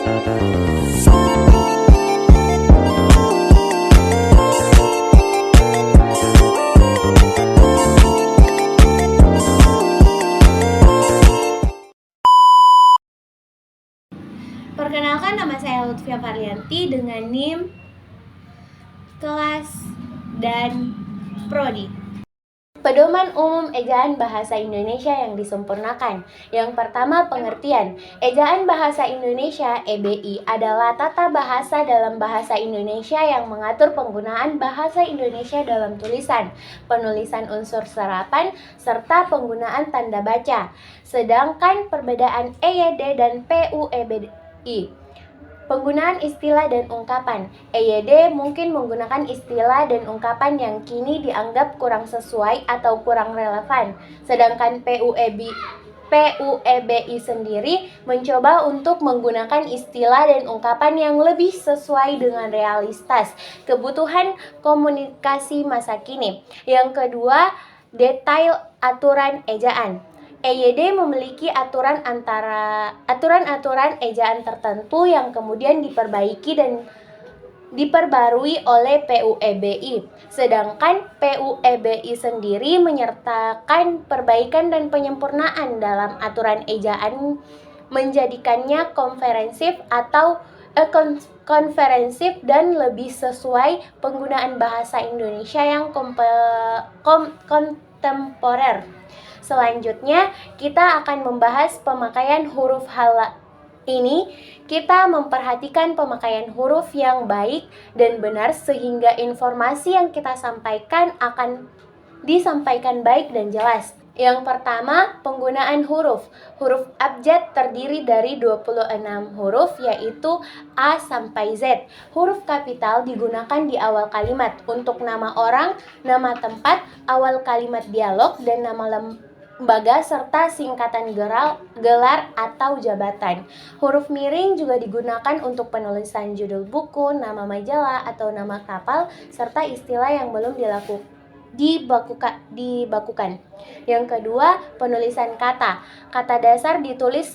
Perkenalkan, nama saya Lutfia Farlianti dengan NIM, kelas, dan prodi. Pedoman umum ejaan bahasa Indonesia yang disempurnakan. Yang pertama, pengertian. Ejaan bahasa Indonesia (EBI) adalah tata bahasa dalam bahasa Indonesia yang mengatur penggunaan bahasa Indonesia dalam tulisan, penulisan unsur serapan, serta penggunaan tanda baca. Sedangkan perbedaan EYD dan PUEBI. Penggunaan istilah dan ungkapan. EYD mungkin menggunakan istilah dan ungkapan yang kini dianggap kurang sesuai atau kurang relevan. Sedangkan PUEBI sendiri mencoba untuk menggunakan istilah dan ungkapan yang lebih sesuai dengan realitas kebutuhan komunikasi masa kini. Yang kedua, detail aturan ejaan. EYD memiliki aturan ejaan tertentu yang kemudian diperbaiki dan diperbarui oleh PUEBI. Sedangkan PUEBI sendiri menyertakan perbaikan dan penyempurnaan dalam aturan ejaan, menjadikannya konferensif dan lebih sesuai penggunaan bahasa Indonesia yang kontemporer. Selanjutnya, kita akan membahas pemakaian huruf halal. Ini kita memperhatikan pemakaian huruf yang baik dan benar sehingga informasi yang kita sampaikan akan disampaikan baik dan jelas. Yang pertama, penggunaan huruf. Huruf abjad terdiri dari 26 huruf, yaitu A sampai Z. Huruf kapital digunakan di awal kalimat untuk nama orang, nama tempat, awal kalimat dialog, dan nama lembaga serta singkatan gelar atau jabatan. Huruf miring juga digunakan untuk penulisan judul buku, nama majalah, atau nama kapal, serta istilah yang belum dibakukan. Yang kedua, penulisan kata. Kata dasar ditulis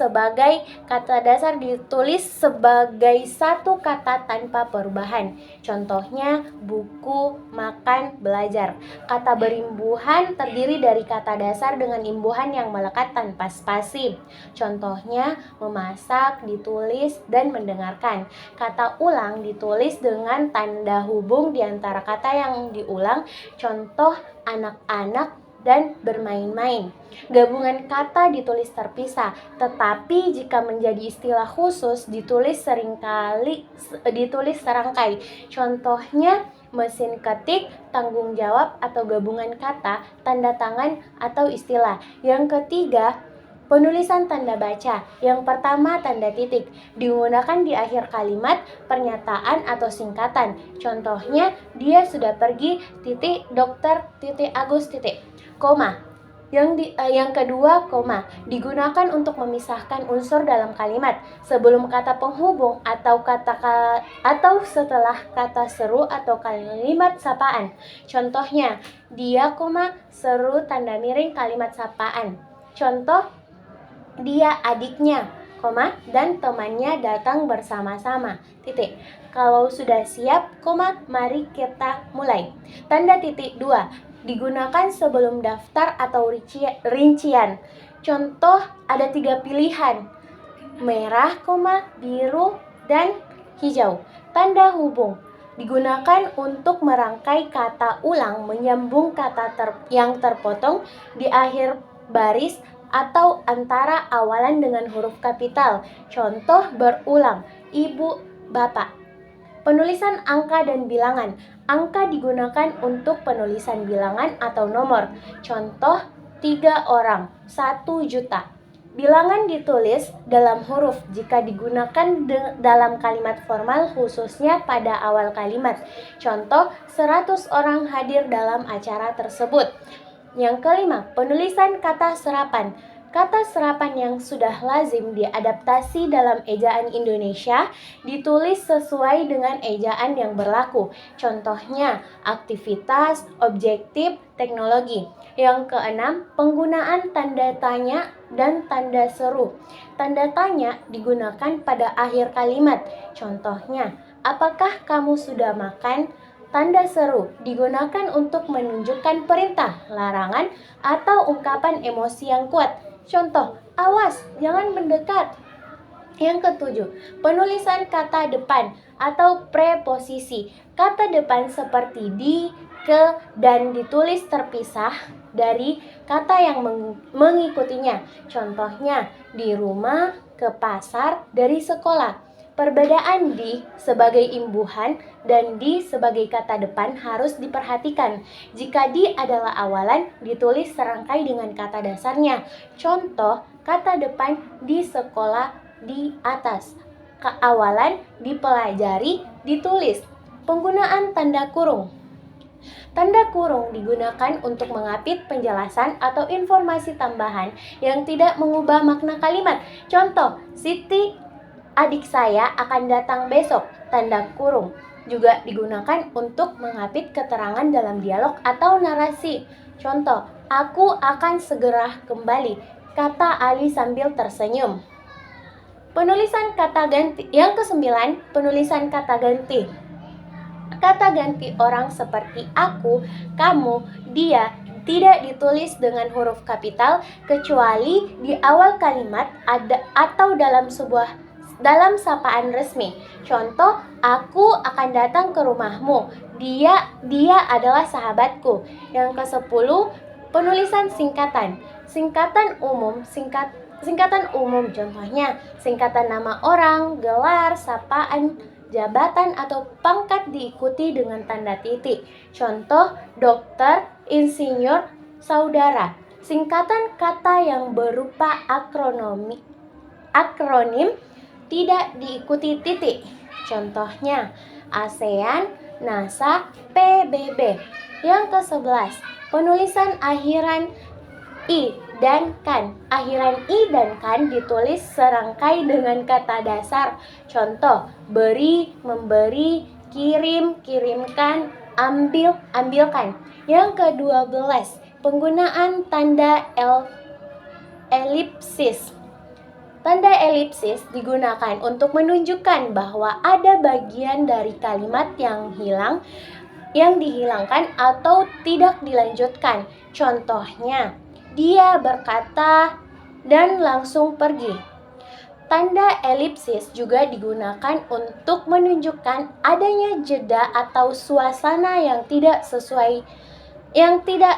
sebagai satu kata tanpa perubahan. Contohnya, buku, makan, belajar. Kata berimbuhan terdiri dari kata dasar dengan imbuhan yang melekat tanpa spasi. Contohnya, memasak, ditulis, dan mendengarkan. Kata ulang ditulis dengan tanda hubung di antara kata yang diulang. Contoh, anak-anak dan bermain-main. Gabungan kata ditulis terpisah, tetapi jika menjadi istilah khusus ditulis serangkai. Contohnya, mesin ketik, tanggung jawab, atau gabungan kata, tanda tangan, atau istilah. Yang ketiga, penulisan tanda baca. Yang pertama, tanda titik. Digunakan di akhir kalimat, pernyataan, atau singkatan. Contohnya, dia sudah pergi, dokter, Agus, koma. Yang kedua, koma. Digunakan untuk memisahkan unsur dalam kalimat. Sebelum kata penghubung atau setelah kata seru atau kalimat sapaan. Contohnya, dia, seru, tanda miring, kalimat sapaan. Contoh, dia adiknya, dan temannya datang bersama-sama, Kalau sudah siap, mari kita mulai. Tanda titik 2 digunakan sebelum daftar atau rincian. Contoh, ada 3 pilihan, merah, biru, dan hijau. Tanda hubung digunakan untuk merangkai kata ulang, menyambung kata yang terpotong di akhir baris atau antara awalan dengan huruf kapital. Contoh, berulang, ibu, bapak. Penulisan angka dan bilangan. Angka digunakan untuk penulisan bilangan atau nomor. Contoh, 3 orang, 1 juta. Bilangan ditulis dalam huruf jika digunakan dalam kalimat formal, khususnya pada awal kalimat. Contoh, 100 orang hadir dalam acara tersebut. Yang kelima, penulisan kata serapan. Kata serapan yang sudah lazim diadaptasi dalam ejaan Indonesia ditulis sesuai dengan ejaan yang berlaku. Contohnya, aktivitas, objektif, teknologi. Yang keenam, penggunaan tanda tanya dan tanda seru. Tanda tanya digunakan pada akhir kalimat. Contohnya, apakah kamu sudah makan? Tanda seru digunakan untuk menunjukkan perintah, larangan, atau ungkapan emosi yang kuat. Contoh, awas, jangan mendekat. Yang ketujuh, penulisan kata depan atau preposisi. Kata depan seperti di, ke, dan ditulis terpisah dari kata yang mengikutinya. Contohnya, di rumah, ke pasar, dari sekolah. Perbedaan di sebagai imbuhan dan di sebagai kata depan harus diperhatikan. Jika di adalah awalan, ditulis serangkai dengan kata dasarnya. Contoh, kata depan di sekolah di atas. Keawalan dipelajari, ditulis. Penggunaan tanda kurung. Tanda kurung digunakan untuk mengapit penjelasan atau informasi tambahan yang tidak mengubah makna kalimat. Contoh, Siti, adik saya akan datang besok. Tanda kurung juga digunakan untuk mengapit keterangan dalam dialog atau narasi. Contoh, aku akan segera kembali, kata Ali sambil tersenyum. Penulisan kata ganti. Yang kesembilan, penulisan kata ganti. Kata ganti orang seperti aku, kamu, dia tidak ditulis dengan huruf kapital kecuali di awal kalimat atau dalam sapaan resmi. Contoh, aku akan datang ke rumahmu. Dia adalah sahabatku. Yang ke-10, penulisan singkatan. Singkatan umum, contohnya singkatan nama orang, gelar, sapaan, jabatan, atau pangkat diikuti dengan tanda titik. Contoh, dokter, insinyur, saudara. Singkatan kata yang berupa akronim tidak diikuti titik. Contohnya, ASEAN, NASA, PBB. Yang ke-11, penulisan akhiran I dan kan. Akhiran I dan kan ditulis serangkai dengan kata dasar. Contoh, beri, memberi, kirim, kirimkan, ambil, ambilkan. Yang ke-12, penggunaan tanda elipsis. Tanda elipsis digunakan untuk menunjukkan bahwa ada bagian dari kalimat yang dihilangkan atau tidak dilanjutkan. Contohnya, dia berkata dan langsung pergi. Tanda elipsis juga digunakan untuk menunjukkan adanya jeda atau suasana yang tidak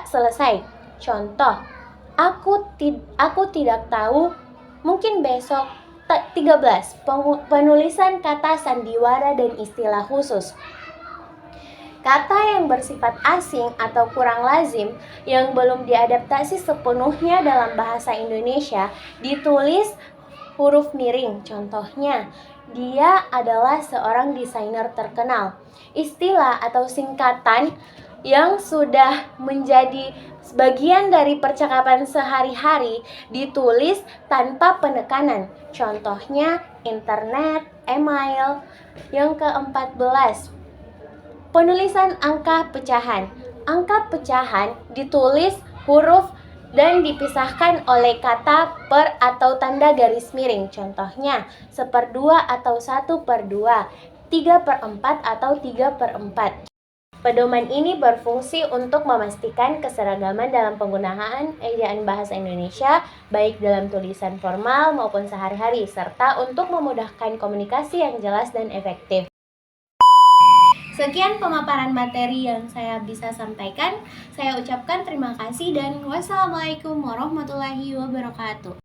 selesai. Contoh, aku tidak tahu, mungkin besok. 13. Penulisan kata sandiwara dan istilah khusus. Kata yang bersifat asing atau kurang lazim yang belum diadaptasi sepenuhnya dalam bahasa Indonesia ditulis huruf miring. Contohnya, dia adalah seorang desainer terkenal. Istilah atau singkatan yang sudah menjadi bagian dari percakapan sehari-hari ditulis tanpa penekanan. Contohnya, internet, email. Yang ke-14, penulisan angka pecahan. Angka pecahan ditulis huruf dan dipisahkan oleh kata per atau tanda garis miring. Contohnya, 1/2 atau 1/2, 3/4 atau 3/4. Pedoman ini berfungsi untuk memastikan keseragaman dalam penggunaan ejaan bahasa Indonesia, baik dalam tulisan formal maupun sehari-hari, serta untuk memudahkan komunikasi yang jelas dan efektif. Sekian pemaparan materi yang saya bisa sampaikan. Saya ucapkan terima kasih dan wassalamualaikum warahmatullahi wabarakatuh.